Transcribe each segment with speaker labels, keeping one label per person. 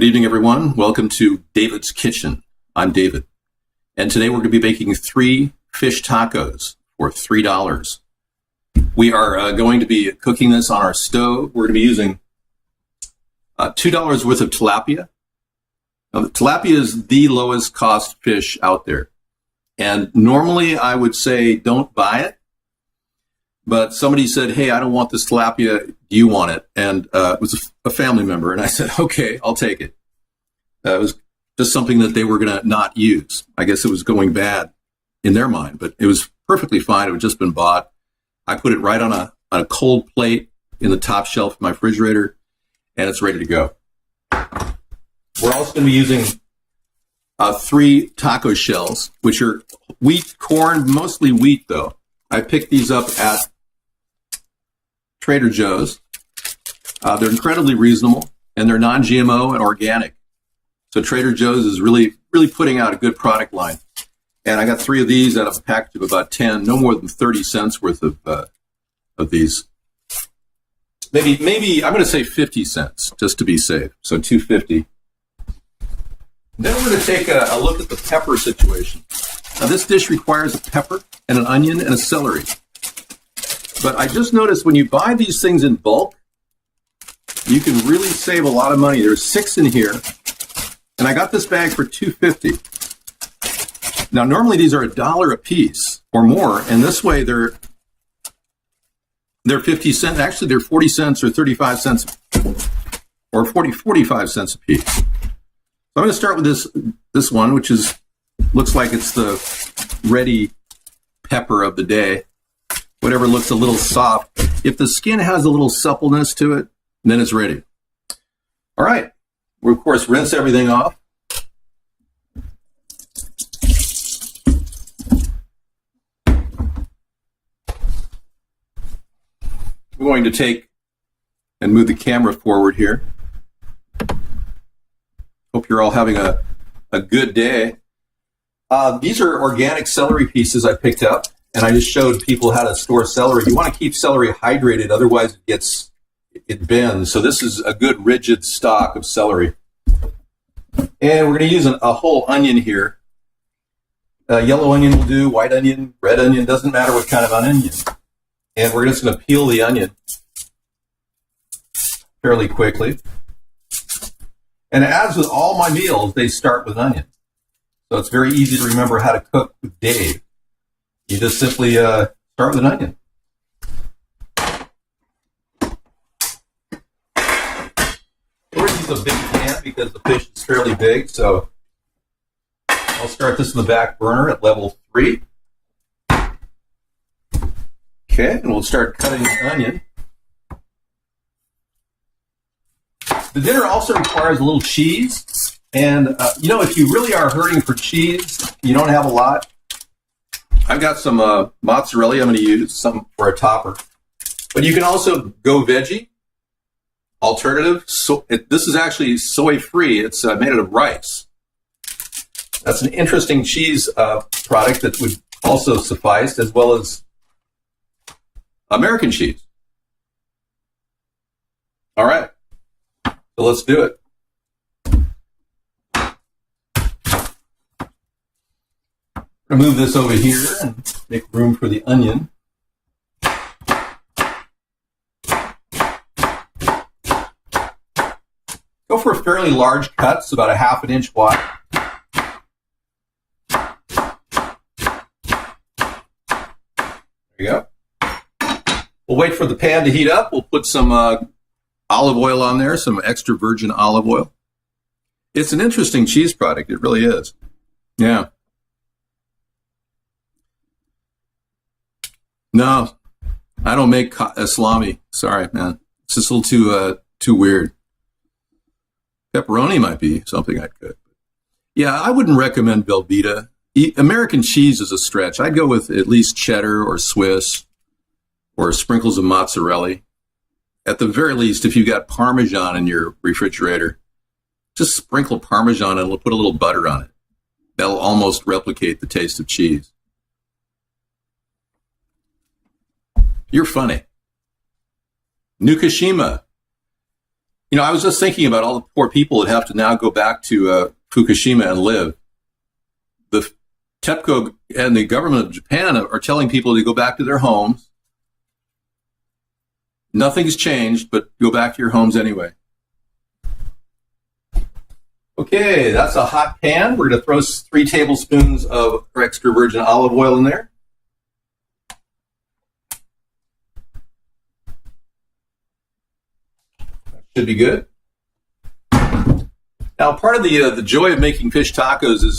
Speaker 1: Good evening, everyone. Welcome to David's Kitchen. I'm David, and today we're going to be making 3 fish tacos for $3. We are going to be cooking this on our stove. We're going to be using $2 worth of tilapia. Now, tilapia is the lowest cost fish out there, and normally I would say don't buy it, but somebody said, hey, I don't want this tilapia. Do you want it? And it was a family member, and I said, okay, I'll take it. It was just something that they were going to not use. I guess it was going bad in their mind, but it was perfectly fine. It had just been bought. I put it right on a cold plate in the top shelf of my refrigerator, and it's ready to go. We're also going to be using 3 taco shells, which are wheat, corn, mostly wheat, though. I picked these up at Trader Joe's. They're incredibly reasonable, and they're non-GMO and organic. So Trader Joe's is really putting out a good product line. And I got 3 of these out of a package of about 10, no more than 30 cents worth of these. Maybe I'm going to say 50 cents just to be safe. So $2.50. Then we're going to take a look at the pepper situation. Now this dish requires a pepper and an onion and a celery. But I just noticed when you buy these things in bulk, you can really save a lot of money. There's 6 in here, and I got this bag for $2.50. Now normally these are $1 a piece or more, and this way they're 50 cents. Actually, they're 40 cents or 35 cents or 45 cents a piece. So I'm going to start with this one, which looks like it's the ready pepper of the day. Whatever looks a little soft. If the skin has a little suppleness to it, then it's ready. All right. We'll, of course, rinse everything off. We're going to take and move the camera forward here. Hope you're all having a good day. These are organic celery pieces I picked up, and I just showed people how to store celery. You want to keep celery hydrated, otherwise it bends. So this is a good rigid stock of celery. And we're going to use a whole onion here. Yellow onion will do, white onion, red onion, doesn't matter what kind of onion. And we're just going to peel the onion fairly quickly. And as with all my meals, they start with onion. So it's very easy to remember how to cook with Dave. You just simply start with an onion. We're going to use a big pan because the fish is fairly big, so I'll start this in the back burner at level 3. Okay, and we'll start cutting the onion. The dinner also requires a little cheese, and if you really are hurting for cheese, you don't have a lot. I've got some mozzarella I'm going to use, some for a topper. But you can also go veggie. Alternative, this is actually soy-free. It's made out of rice. That's an interesting cheese product that would also suffice, as well as American cheese. All right, so let's do it. I'm going to move this over here and make room for the onion. Go for fairly large cuts, about a ½ inch wide. There you go. We'll wait for the pan to heat up. We'll put some olive oil on there, some extra virgin olive oil. It's an interesting cheese product. It really is. Yeah. No, I don't make salami. Sorry, man. It's just a little too weird. Pepperoni might be something I could. Yeah, I wouldn't recommend Velveeta. American cheese is a stretch. I'd go with at least cheddar or Swiss or sprinkles of mozzarella. At the very least, if you've got Parmesan in your refrigerator, just sprinkle Parmesan and put a little butter on it. That'll almost replicate the taste of cheese. You're funny. Nukashima. I was just thinking about all the poor people that have to now go back to Fukushima and live. The TEPCO and the government of Japan are telling people to go back to their homes. Nothing's changed, but go back to your homes anyway. Okay, that's a hot pan. We're going to throw 3 tablespoons of extra virgin olive oil in there. That should be good. Now, part of the joy of making fish tacos is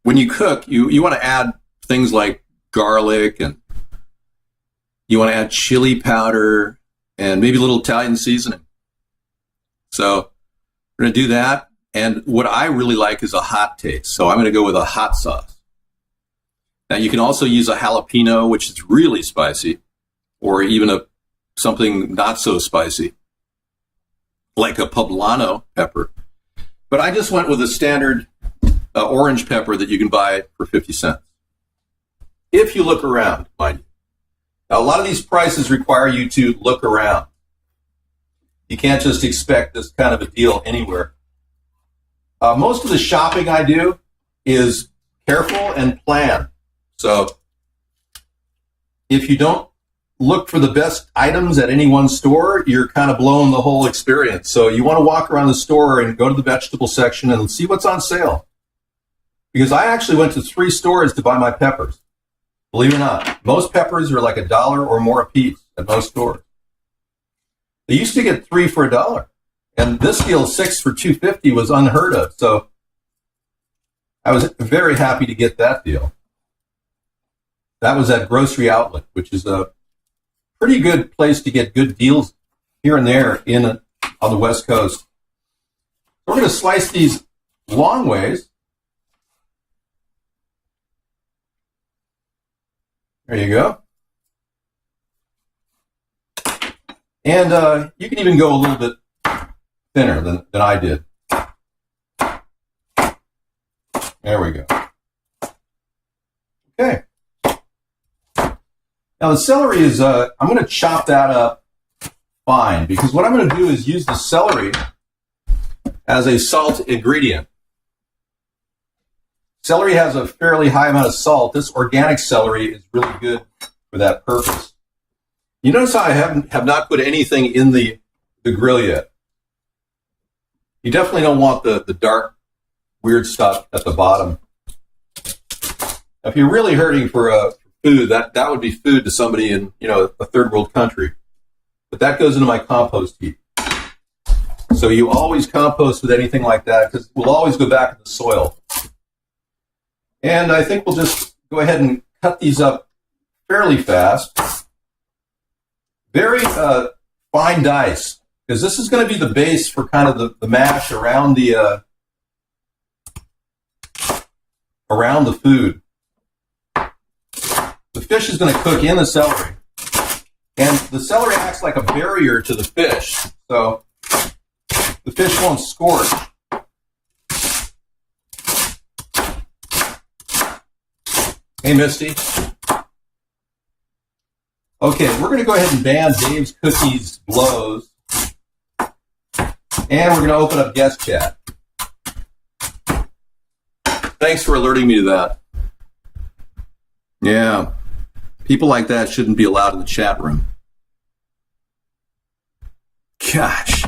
Speaker 1: when you cook, you want to add things like garlic, and you want to add chili powder and maybe a little Italian seasoning. So we're going to do that. And what I really like is a hot taste. So I'm going to go with a hot sauce. Now, you can also use a jalapeno, which is really spicy, or even something not so spicy, like a poblano pepper. But I just went with a standard orange pepper that you can buy for 50 cents. If you look around, mind you. Now, a lot of these prices require you to look around. You can't just expect this kind of a deal anywhere. Most of the shopping I do is careful and planned. So if you don't look for the best items at any one store, you're kind of blowing the whole experience. So you want to walk around the store and go to the vegetable section and see what's on sale. Because I actually went to 3 stores to buy my peppers. Believe it or not, most peppers are like $1 or more a piece at most stores. They used to get 3 for $1, and this deal 6 for $2.50 was unheard of. So I was very happy to get that deal. That was at Grocery Outlet, which is a pretty good place to get good deals here and there on the West Coast. We're going to slice these long ways. There you go. And you can even go a little bit thinner than I did. There we go. Okay. Now the celery is, I'm going to chop that up fine, because what I'm going to do is use the celery as a salt ingredient. Celery has a fairly high amount of salt. This organic celery is really good for that purpose. You notice how I have not put anything in the grill yet. You definitely don't want the dark, weird stuff at the bottom. Now, if you're really hurting for food, that would be food to somebody in a third world country. But that goes into my compost heap. So you always compost with anything like that, because we'll always go back to the soil. And I think we'll just go ahead and cut these up fairly fast. Very fine dice, because this is going to be the base for kind of the mash around the food. The fish is going to cook in the celery. And the celery acts like a barrier to the fish, so the fish won't scorch. Hey, Misty. Okay, we're going to go ahead and ban Dave's Cookies blows. And we're going to open up guest chat. Thanks for alerting me to that. Yeah, people like that shouldn't be allowed in the chat room. Gosh.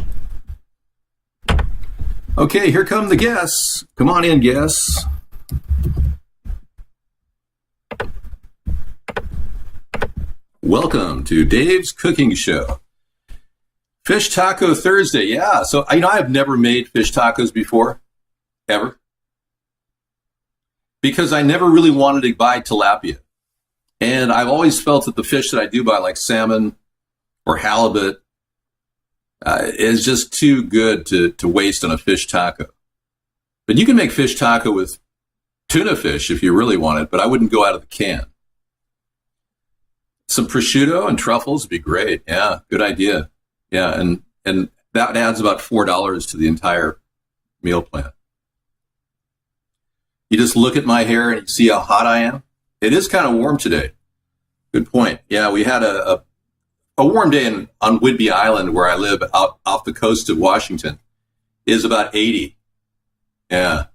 Speaker 1: Okay, here come the guests. Come on in, guests. Welcome to Dave's Cooking Show. Fish Taco Thursday. Yeah, so I have never made fish tacos before, ever, because I never really wanted to buy tilapia. And I've always felt that the fish that I do buy, like salmon or halibut, is just too good to waste on a fish taco. But you can make fish taco with tuna fish if you really want it, but I wouldn't go out of the can. Some prosciutto and truffles would be great. Yeah, good idea. Yeah, and that adds about $4 to the entire meal plan. You just look at my hair and you see how hot I am. It is kind of warm today. Good point. Yeah, we had a a warm day on Whidbey Island, where I live out off the coast of Washington, is about 80. Yeah.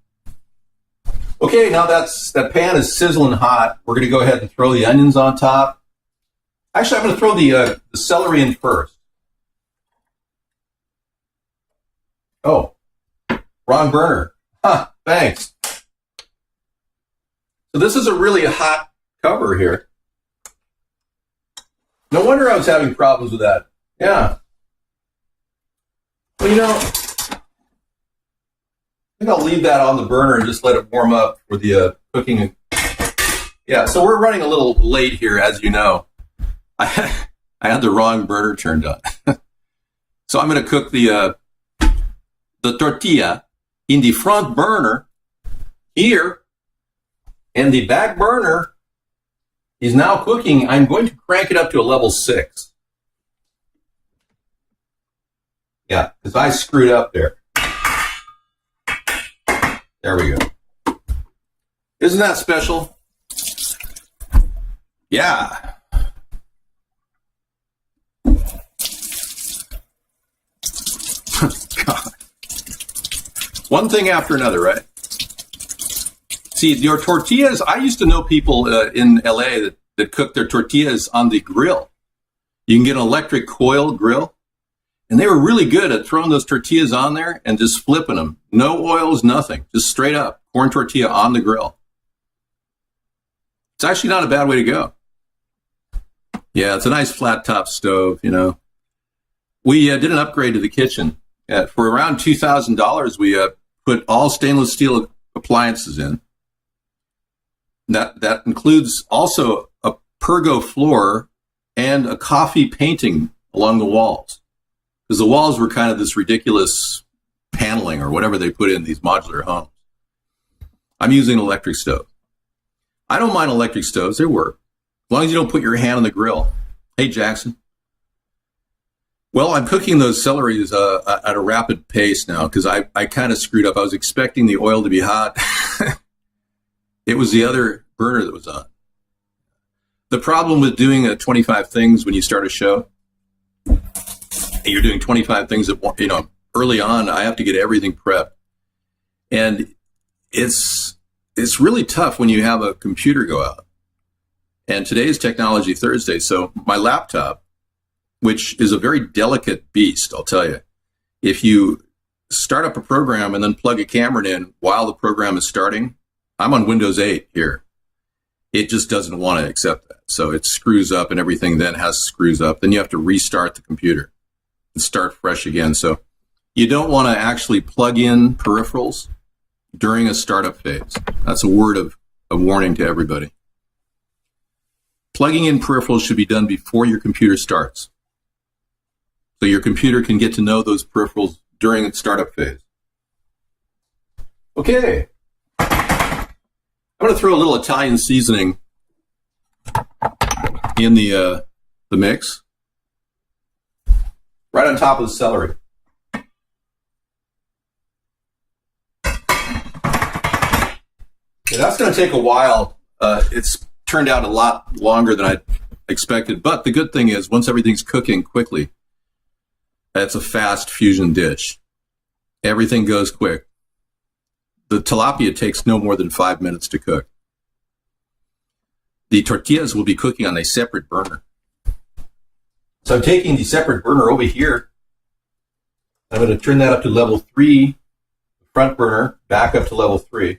Speaker 1: Okay, now that pan is sizzling hot. We're going to go ahead and throw the onions on top. Actually, I'm going to throw the celery in first. Oh, wrong burner. Huh, thanks. So this is a really hot cover here. No wonder I was having problems with that. Yeah. Well, I think I'll leave that on the burner and just let it warm up for the cooking. Yeah, so we're running a little late here, as you know. I had the wrong burner turned on. So I'm going to cook the tortilla in the front burner here, and the back burner is now cooking. I'm going to crank it up to a level 6. Yeah, because I screwed up there. There we go. Isn't that special? Yeah. God. One thing after another, right? See, your tortillas, I used to know people in LA that cook their tortillas on the grill. You can get an electric coil grill. And they were really good at throwing those tortillas on there and just flipping them. No oils, nothing. Just straight up corn tortilla on the grill. It's actually not a bad way to go. Yeah, it's a nice flat top stove, We did an upgrade to the kitchen. For around $2,000, we put all stainless steel appliances in. That includes also a pergo floor and a coffee painting along the walls. Because the walls were kind of this ridiculous paneling or whatever they put in these modular homes. I'm using an electric stove. I don't mind electric stoves. They work. As long as you don't put your hand on the grill. Hey, Jackson. Well, I'm cooking those celeries at a rapid pace now because I kind of screwed up. I was expecting the oil to be hot. It was the other burner that was on. The problem with doing 25 things when you start a show, you're doing 25 things at early on, I have to get everything prepped. And it's really tough when you have a computer go out. And today is Technology Thursday. So my laptop, which is a very delicate beast, I'll tell you, if you start up a program and then plug a camera in while the program is starting, I'm on Windows 8 here. It just doesn't want to accept that. So it screws up and everything then screws up. Then you have to restart the computer and start fresh again. So you don't want to actually plug in peripherals during a startup phase. That's a word of warning to everybody. Plugging in peripherals should be done before your computer starts. So your computer can get to know those peripherals during its startup phase. Okay. I'm going to throw a little Italian seasoning in the mix. Right on top of the celery. Yeah, that's going to take a while. It's turned out a lot longer than I expected. But the good thing is, once everything's cooking quickly, it's a fast fusion dish. Everything goes quick. The tilapia takes no more than 5 minutes to cook. The tortillas will be cooking on a separate burner. So I'm taking the separate burner over here. I'm going to turn that up to level 3, the front burner back up to level 3.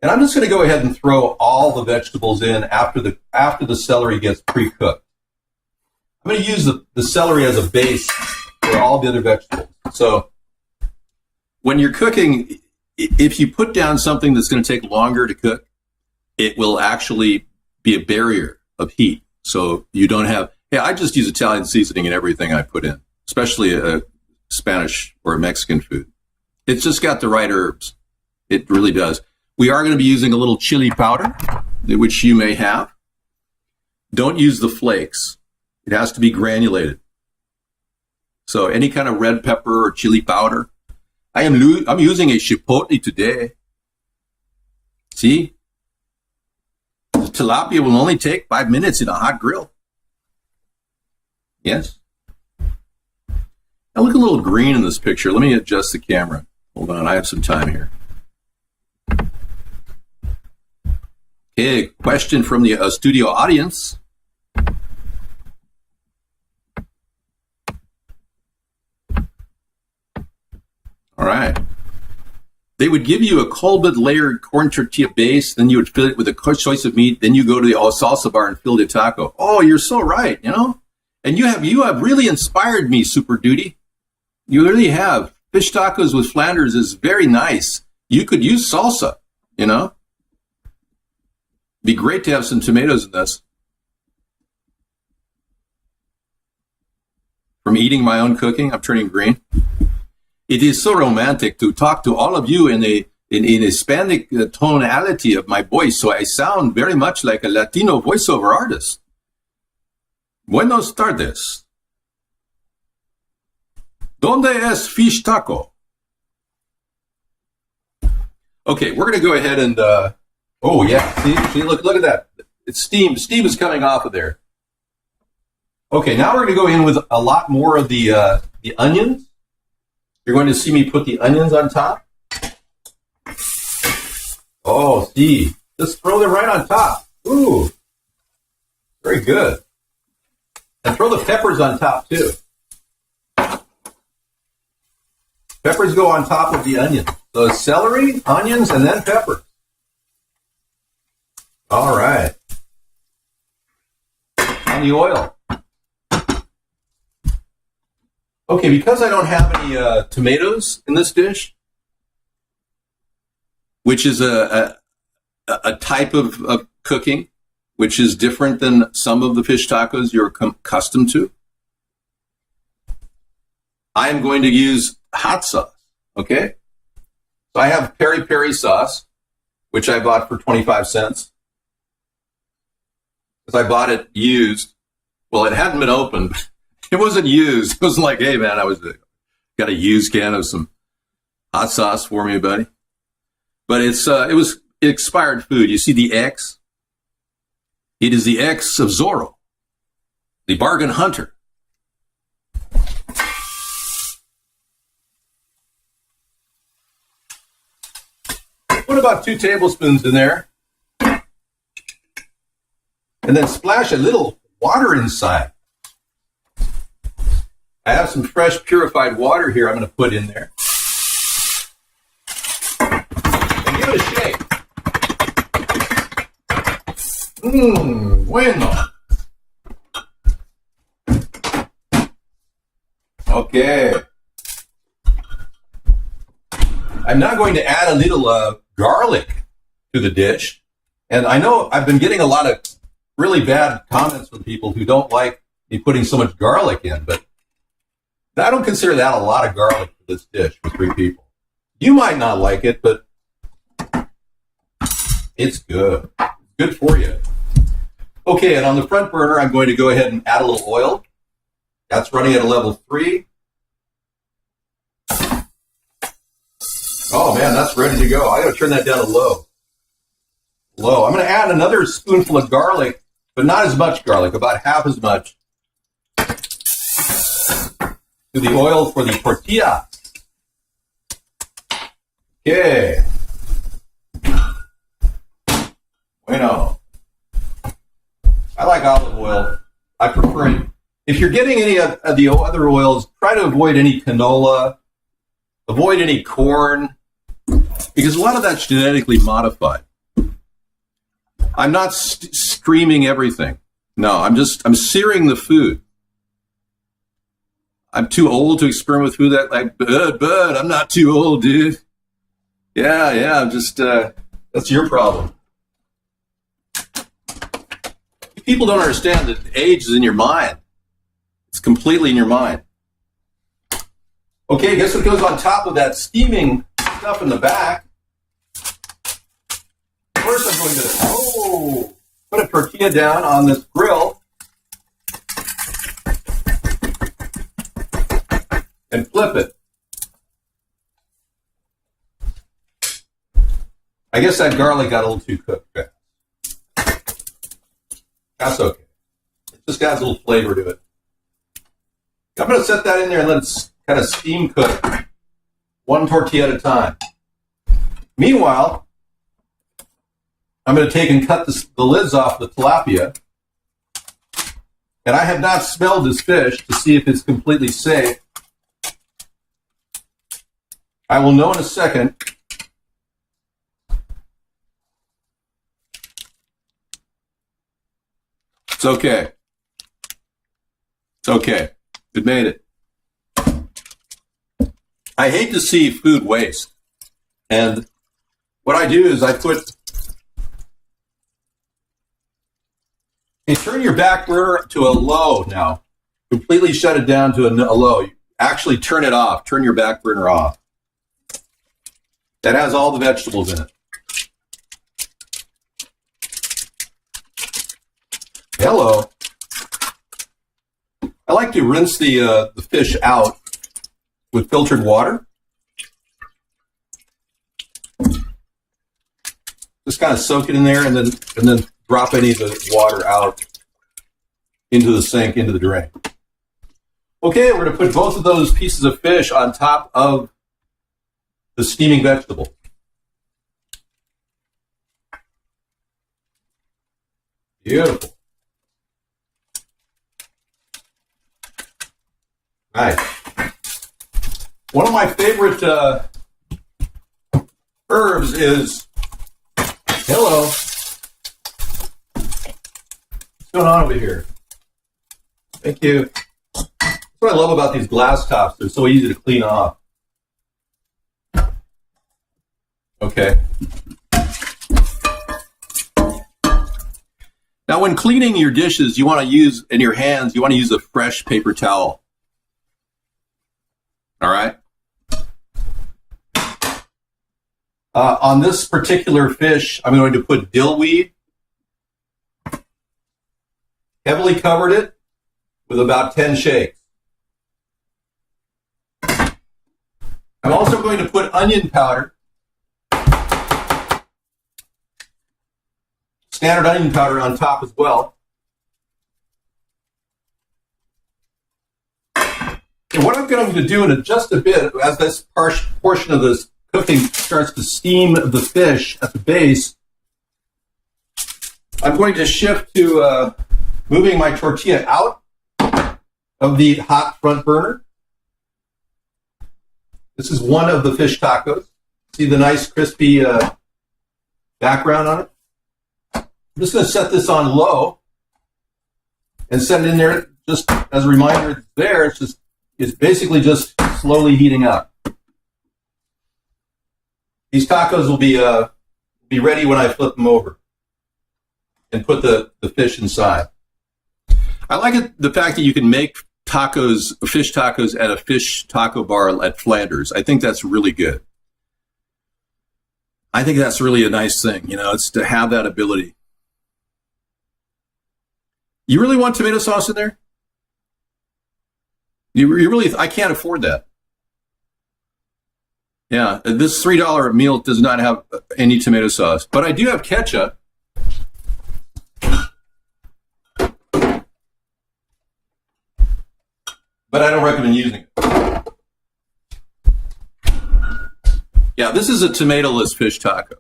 Speaker 1: And I'm just going to go ahead and throw all the vegetables in after the celery gets pre-cooked. I'm going to use the celery as a base for all the other vegetables. So when you're cooking, if you put down something that's going to take longer to cook, it will actually be a barrier of heat. So you don't have, I just use Italian seasoning in everything I put in, especially a Spanish or a Mexican food. It's just got the right herbs. It really does. We are going to be using a little chili powder, which you may have. Don't use the flakes. It has to be granulated. So any kind of red pepper or chili powder. I'm using a chipotle today. See? tilapia will only take 5 minutes in a hot grill. Yes. I look a little green in this picture. Let me adjust the camera. Hold on, I have some time here. Okay, question from the studio audience. All right. They would give you a cold layered corn tortilla base, then you would fill it with a choice of meat, then you go to the salsa bar and fill the taco. Oh, you're so right, you know? And you have really inspired me, Super Duty. You really have. Fish tacos with Flanders is very nice. You could use salsa, you know? Be great to have some tomatoes in this. From eating my own cooking, I'm turning green. It is so romantic to talk to all of you in a Hispanic tonality of my voice, so I sound very much like a Latino voiceover artist. Buenos tardes. ¿Dónde es fish taco? Okay, we're going to go ahead and, oh yeah, see, look at that. It's steam. Steam is coming off of there. Okay, now we're going to go in with a lot more of the onions. You're going to see me put the onions on top. Oh, see, just throw them right on top. Ooh, very good. And throw the peppers on top too. Peppers go on top of the onions. So celery, onions, and then peppers. All right. On the oil. Okay, because I don't have any tomatoes in this dish, which is a type of cooking, which is different than some of the fish tacos you're accustomed to, I am going to use hot sauce, okay? So I have peri-peri sauce, which I bought for 25 cents. Because I bought it used. Well, it hadn't been opened. It wasn't used. It was like, hey, man, got a used can of some hot sauce for me, buddy. But it was expired food. You see the X? It is the X of Zorro, the bargain hunter. Put about 2 tablespoons in there. And then splash a little water inside. I have some fresh purified water here I'm going to put in there. And give it a shake. Bueno. Okay. I'm now going to add a little garlic to the dish. And I know I've been getting a lot of really bad comments from people who don't like me putting so much garlic in, but I don't consider that a lot of garlic for this dish for 3 people. You might not like it, but it's good. It's good for you. Okay, and on the front burner, I'm going to go ahead and add a little oil. That's running at a level 3. Oh, man, that's ready to go. I got to turn that down to low. Low. I'm going to add another spoonful of garlic, but not as much garlic, about half as much, to the oil for the tortilla. Okay. Bueno. I like olive oil. I prefer it. If you're getting any of the other oils, try to avoid any canola, avoid any corn, because a lot of that's genetically modified. I'm not screaming everything. No, I'm searing the food. I'm too old to experiment with food that like, bud, I'm not too old, dude. Yeah, I'm just, that's your problem. People don't understand that age is in your mind. It's completely in your mind. Okay, guess what goes on top of that steaming stuff in the back? First, I'm going to put a tortilla down on this grill and flip it. I guess that garlic got a little too cooked. That's okay. It just adds a little flavor to it. I'm going to set that in there and let it kind of steam cook one tortilla at a time. Meanwhile, I'm going to take and cut the lids off the tilapia. And I have not smelled this fish to see if it's completely safe. I will know in a second. It's okay. It's okay. It made it. I hate to see food waste. And what I do is I put... Hey, turn your back burner to a low now. Completely shut it down to a low. Actually turn it off. Turn your back burner off. That has all the vegetables in it. Hello. I like to rinse the fish out with filtered water. Just kind of soak it in there and then drop any of the water out into the sink, into the drain. Okay, we're going to put both of those pieces of fish on top of the steaming vegetable. Beautiful. Nice. One of my favorite herbs is, hello. What's going on over here? Thank you. That's what I love about these glass tops. They're so easy to clean off. Okay. Now, when cleaning your dishes, you want to use, in your hands, you want to use a fresh paper towel. All right? On this particular fish, I'm going to put dillweed. Heavily covered it with about 10 shakes. I'm also going to put onion powder. Standard onion powder on top as well. And what I'm going to do in just a bit, as this portion of this cooking starts to steam the fish at the base, I'm going to shift to moving my tortilla out of the hot front burner. This is one of the fish tacos. See the nice crispy background on it? I'm just going to set this on low and set it in there just as a reminder. It's there. It's basically just slowly heating up. These tacos will be ready when I flip them over and put the fish inside. I like the fact that you can make tacos, fish tacos, at a fish taco bar at Flanders. I think that's really good. I think that's really a nice thing. You know, it's to have that ability. You really want tomato sauce in there? You really? I can't afford that. Yeah, this $3 meal does not have any tomato sauce, but I do have ketchup. But I don't recommend using it. Yeah, this is a tomato-less fish taco.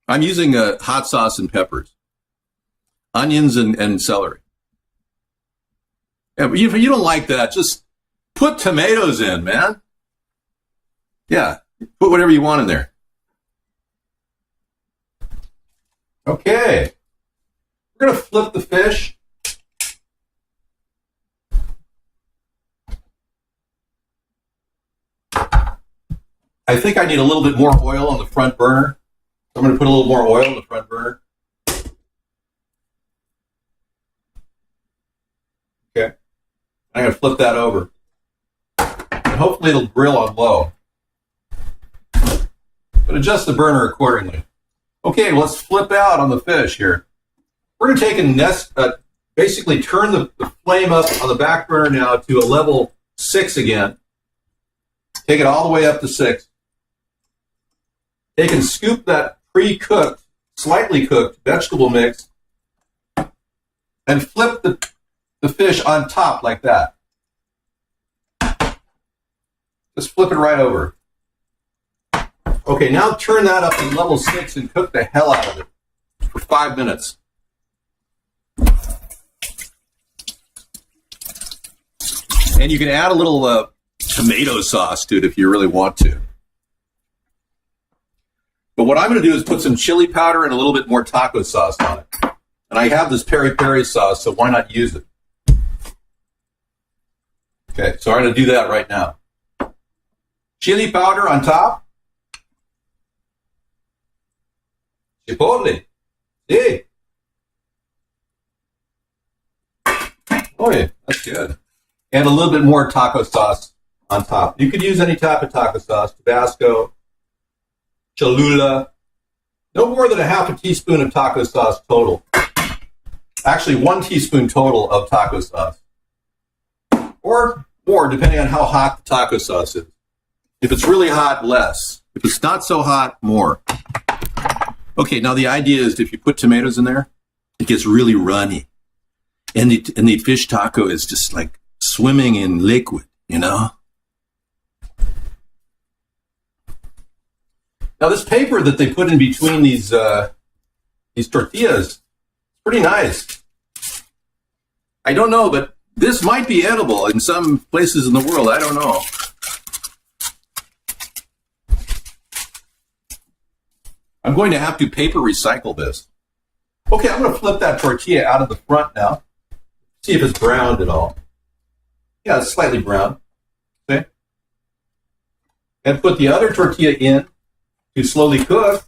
Speaker 1: I'm using hot sauce and peppers, onions and celery. Yeah, but if you don't like that, just put tomatoes in, man. Yeah, put whatever you want in there. Okay. We're going to flip the fish. I think I need a little bit more oil on the front burner. So I'm going to put a little more oil on the front burner. Okay. I'm going to flip that over. And hopefully it'll grill on low. But adjust the burner accordingly. Okay, let's flip out on the fish here. We're going to take and basically turn the flame up on the back burner now to a level 6 again. Take it all the way up to 6. Take and scoop that pre-cooked, slightly cooked vegetable mix and flip the fish on top like that. Just flip it right over. Okay, now turn that up to level 6 and cook the hell out of it for 5 minutes. And you can add a little tomato sauce to it if you really want to. But what I'm going to do is put some chili powder and a little bit more taco sauce on it. And I have this peri-peri sauce, so why not use it? Okay, so I'm going to do that right now. Chili powder on top. Chipotle. Hey. Oh yeah, that's good. And a little bit more taco sauce on top. You could use any type of taco sauce, Tabasco, Cholula. No more than a half a teaspoon of taco sauce total. Actually, 1 teaspoon total of taco sauce. Or more, depending on how hot the taco sauce is. If it's really hot, less. If it's not so hot, more. Okay, now the idea is if you put tomatoes in there, it gets really runny. And the fish taco is just like swimming in liquid, you know? Now this paper that they put in between these tortillas is pretty nice. I don't know, but this might be edible in some places in the world. I don't know. I'm going to have to paper recycle this. Okay, I'm going to flip that tortilla out of the front now. See if it's browned at all. Yeah, it's slightly brown. Okay. And put the other tortilla in to slowly cook.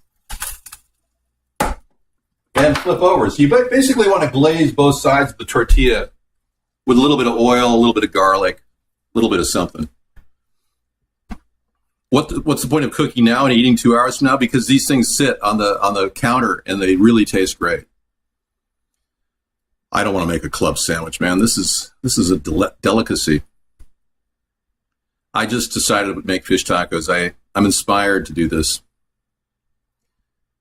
Speaker 1: And flip over. So you basically want to glaze both sides of the tortilla with a little bit of oil, a little bit of garlic, a little bit of something. What's the point of cooking now and eating 2 hours from now? Because these things sit on the counter and they really taste great. I don't want to make a club sandwich, man. This is a delicacy. I just decided to make fish tacos. I'm inspired to do this.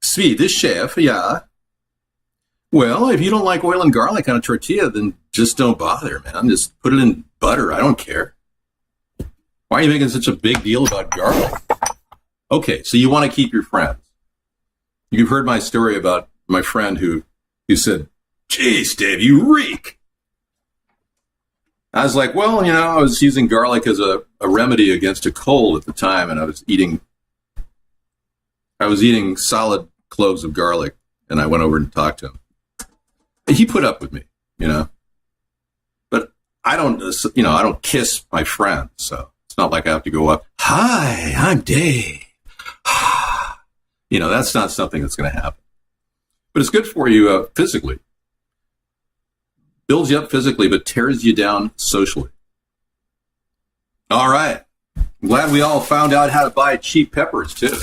Speaker 1: Swedish chef, yeah. Well, if you don't like oil and garlic on a tortilla, then just don't bother, man. Just put it in butter. I don't care. Why are you making such a big deal about garlic? Okay, so you want to keep your friends. You've heard my story about my friend who said, "Geez, Dave, you reek." I was like, well, you know, I was using garlic as a remedy against a cold at the time, and I was eating solid cloves of garlic, and I went over and talked to him. He put up with me, you know. But I don't kiss my friends, so it's not like I have to go up, "Hi, I'm Dave." You know, that's not something that's going to happen. But it's good for you physically. Builds you up physically, but tears you down socially. All right. I'm glad we all found out how to buy cheap peppers, too.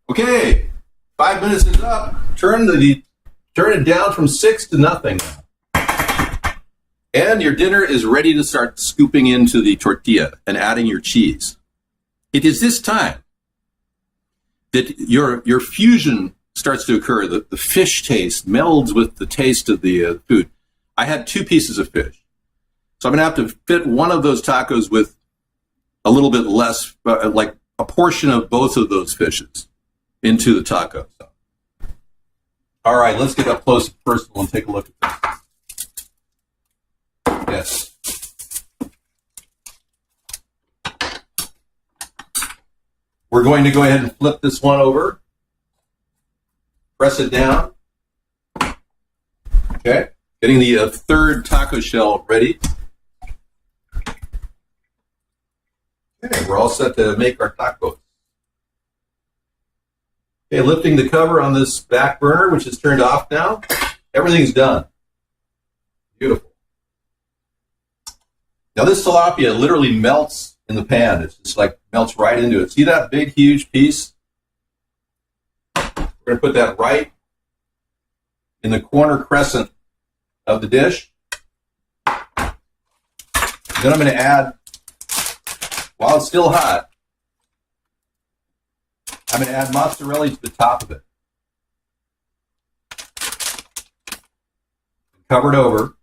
Speaker 1: Okay, 5 minutes is up. Turn it down from 6 to nothing. And your dinner is ready to start scooping into the tortilla and adding your cheese. It is this time that your fusion starts to occur. The fish taste melds with the taste of the food. I had 2 pieces of fish. So I'm going to have to fit one of those tacos with a little bit less, like a portion of both of those fishes into the taco. So. All right, let's get up close and personal and take a look at this. Yes. We're going to go ahead and flip this one over. Press it down. Okay. Getting the third taco shell ready. Okay, we're all set to make our tacos. Okay, lifting the cover on this back burner, which is turned off now. Everything's done. Beautiful. Now this tilapia literally melts in the pan. It's just like melts right into it. See that big, huge piece? We're going to put that right in the corner crescent of the dish. Then I'm going to add, while it's still hot, I'm going to add mozzarella to the top of it. Cover it over.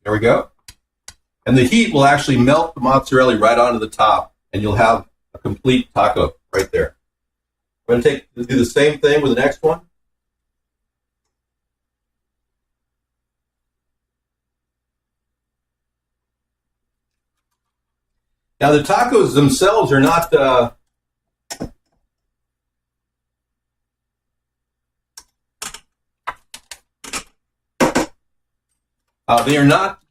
Speaker 1: There we go. And the heat will actually melt the mozzarella right onto the top, and you'll have a complete taco right there. We're going to do the same thing with the next one. Now the tacos themselves are not they are not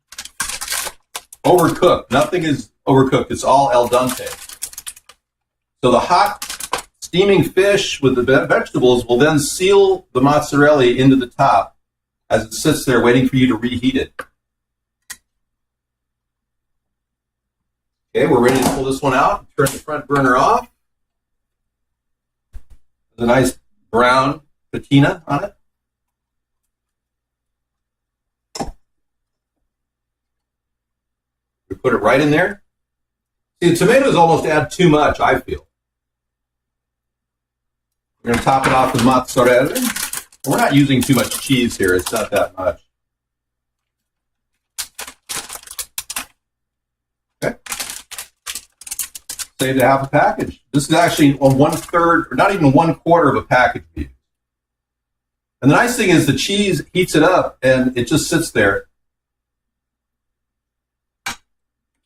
Speaker 1: overcooked. Nothing is overcooked. It's all al dente. So the hot steaming fish with the vegetables will then seal the mozzarella into the top as it sits there waiting for you to reheat it. Okay, we're ready to pull this one out. Turn the front burner off. There's a nice brown patina on it. We put it right in there. See, the tomatoes almost add too much, I feel. We're going to top it off with mozzarella. We're not using too much cheese here. It's not that much. Okay. Saved a half a package. This is actually a 1/3, or not even 1/4 of a package we use. And the nice thing is the cheese heats it up and it just sits there.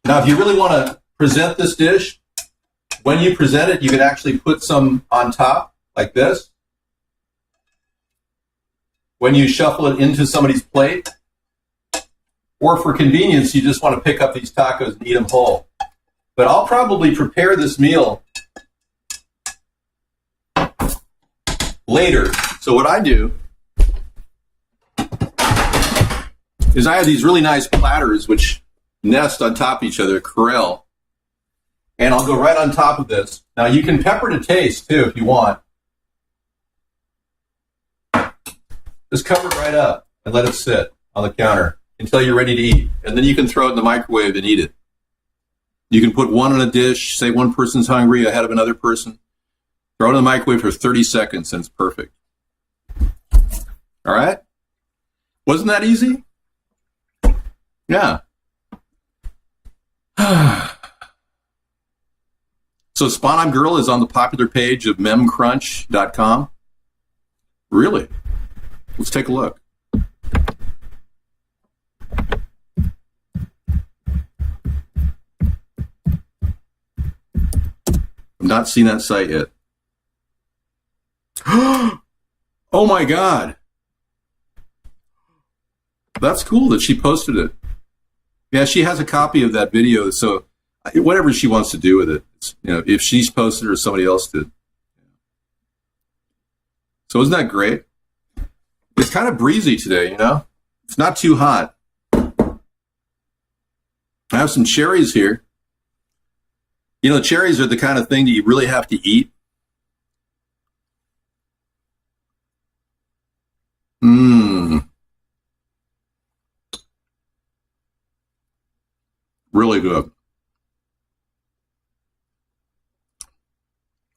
Speaker 1: Now, if you really want to present this dish, when you present it, you can actually put some on top, like this. When you shuffle it into somebody's plate, or for convenience, you just want to pick up these tacos and eat them whole. But I'll probably prepare this meal later. So what I do is I have these really nice platters which nest on top of each other, Corelle, and I'll go right on top of this. Now you can pepper to taste too if you want. Just cover it right up and let it sit on the counter until you're ready to eat. And then you can throw it in the microwave and eat it. You can put one on a dish, say one person's hungry ahead of another person. Throw it in the microwave for 30 seconds and it's perfect. All right? Wasn't that easy? Yeah. So Spawn I'm Girl is on the popular page of memcrunch.com. Really? Let's take a look. I've not seen that site yet. Oh my God. That's cool that she posted it. Yeah, she has a copy of that video, so whatever she wants to do with it, if she's posted it or somebody else did. So isn't that great? It's kind of breezy today, It's not too hot. I have some cherries here. Cherries are the kind of thing that you really have to eat. Really good.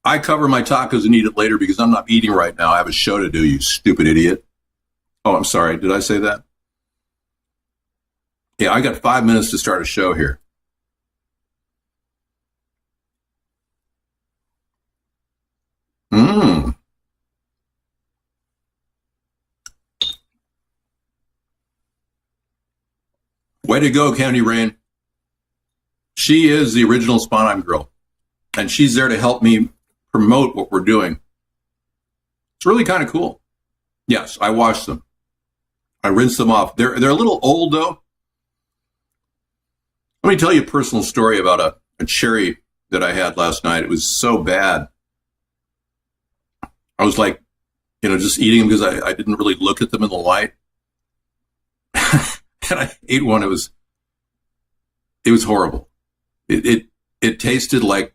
Speaker 1: I cover my tacos and eat it later because I'm not eating right now. I have a show to do, you stupid idiot. Oh, I'm sorry. Did I say that? Yeah, I got 5 minutes to start a show here. Way to go, Candy Rain. She is the original Spawn I'm Girl, and she's there to help me promote what we're doing. It's really kind of cool. Yes, I washed them. I rinsed them off. They're a little old, though. Let me tell you a personal story about a cherry that I had last night. It was so bad. I was like, just eating them because I didn't really look at them in the light. And I ate one. It was horrible. It tasted like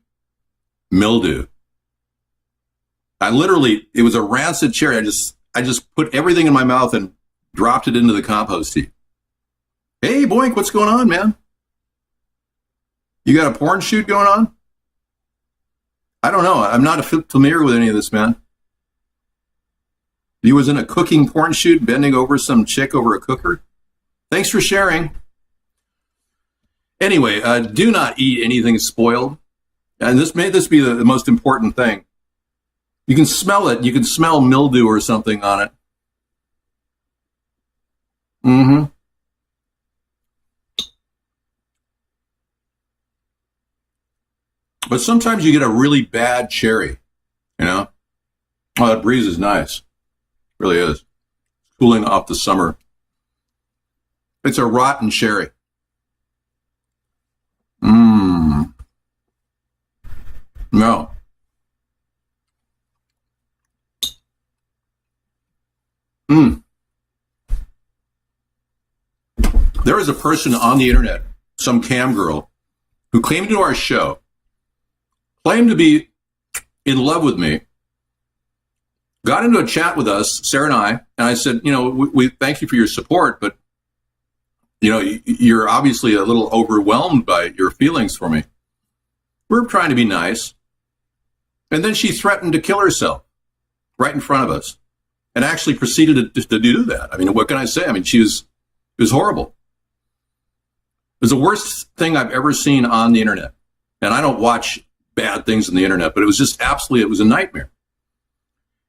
Speaker 1: mildew. It was a rancid cherry. I just put everything in my mouth and dropped it into the compost heap. Hey, Boink, what's going on, man? You got a porn shoot going on? I don't know. I'm not familiar with any of this, man. He was in a cooking porn shoot, bending over some chick over a cooker. Thanks for sharing. Anyway, do not eat anything spoiled. And this may be the most important thing. You can smell it. You can smell mildew or something on it. Mm-hmm. But sometimes you get a really bad cherry, you know? Oh, that breeze is nice. It really is. Cooling off the summer. It's a rotten cherry. Mmm. No. Mmm. There is a person on the internet, some cam girl, who came to our show, claimed to be in love with me, got into a chat with us, Sarah and I said, you know, we thank you for your support, but, you know, you're obviously a little overwhelmed by your feelings for me. We're trying to be nice. And then she threatened to kill herself right in front of us and actually proceeded to do that. I mean, what can I say? I mean, it was horrible. It was the worst thing I've ever seen on the internet. And I don't watch bad things on the internet, but it was just absolutely, it was a nightmare.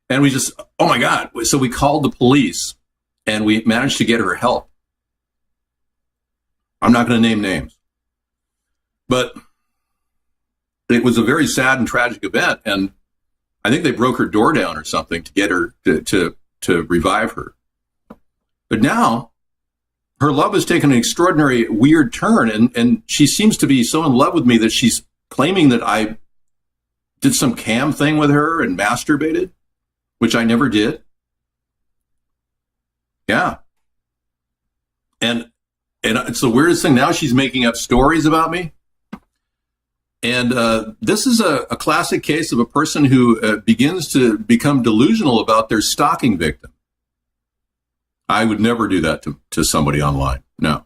Speaker 1: And we just, oh my God. So we called the police and we managed to get her help. I'm not going to name names, but it was a very sad and tragic event. And I think they broke her door down or something to get her to revive her. But now her love has taken an extraordinary weird turn. And she seems to be so in love with me that she's claiming that I did some cam thing with her and masturbated, which I never did. Yeah. And it's the weirdest thing. Now she's making up stories about me. And this is a classic case of a person who begins to become delusional about their stalking victim. I would never do that to somebody online. No.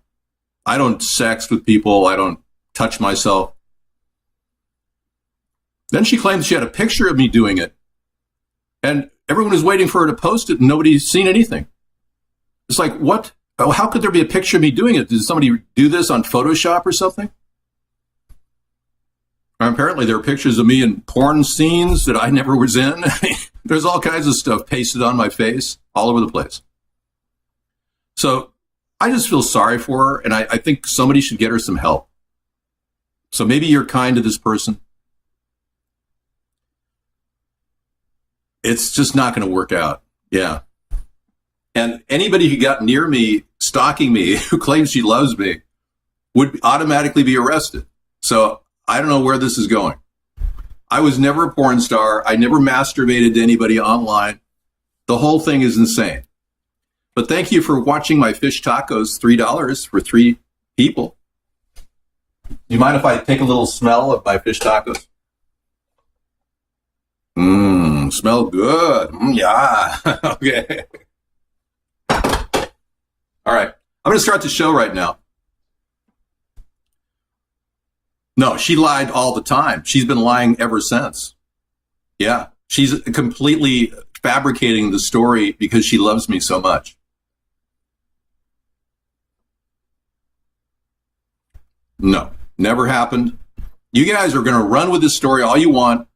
Speaker 1: I don't sext with people. I don't touch myself. Then she claimed she had a picture of me doing it. And everyone was waiting for her to post it and nobody's seen anything. It's like, what? How could there be a picture of me doing it? Did somebody do this on Photoshop or something? Apparently there are pictures of me in porn scenes that I never was in. There's all kinds of stuff pasted on my face all over the place. So I just feel sorry for her, and I think somebody should get her some help. So maybe you're kind to this person. It's just not going to work out. Yeah. And anybody who got near me, stalking me, who claims she loves me, would automatically be arrested. So I don't know where this is going. I was never a porn star. I never masturbated to anybody online. The whole thing is insane. But thank you for watching my fish tacos, $3 for 3 people. Do you mind if I take a little smell of my fish tacos? Smell good. Yeah. Okay. All right. I'm going to start the show right now. No, she lied all the time. She's been lying ever since. Yeah. She's completely fabricating the story because she loves me so much. No, never happened. You guys are going to run with this story all you want.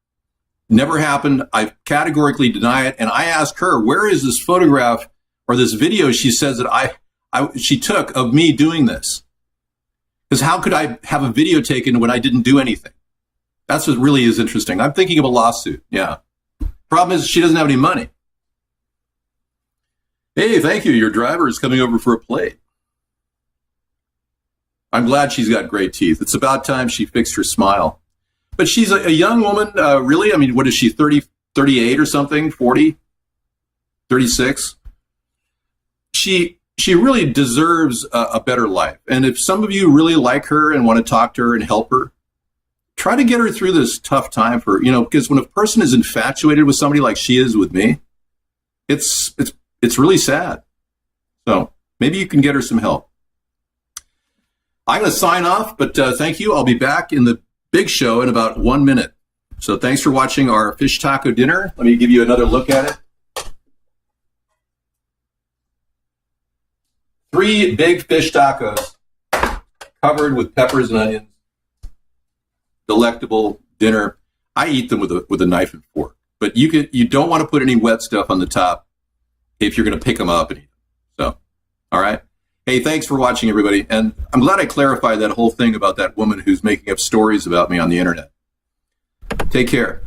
Speaker 1: Never happened. I categorically deny it. And I asked her, where is this photograph or this video she says that she took of me doing this? Because how could I have a video taken when I didn't do anything? That's what really is interesting. I'm thinking of a lawsuit. Yeah. Problem is she doesn't have any money. Hey, thank you. Your driver is coming over for a plate. I'm glad she's got great teeth. It's about time she fixed her smile. But she's a young woman, really. I mean, what is she, 30, 38 or something, 40, 36? She really deserves a better life. And if some of you really like her and want to talk to her and help her, try to get her through this tough time for, because when a person is infatuated with somebody like she is with me, it's really sad. So maybe you can get her some help. I'm going to sign off, but thank you. I'll be back in the big show in about 1 minute. So thanks for watching our fish taco dinner. Let me give you another look at it. 3 big fish tacos covered with peppers and onions. Delectable dinner. I eat them with a knife and fork, but you don't want to put any wet stuff on the top if you're going to pick them up and eat them. So, all right. Hey, thanks for watching, everybody. And I'm glad I clarified that whole thing about that woman who's making up stories about me on the internet. Take care.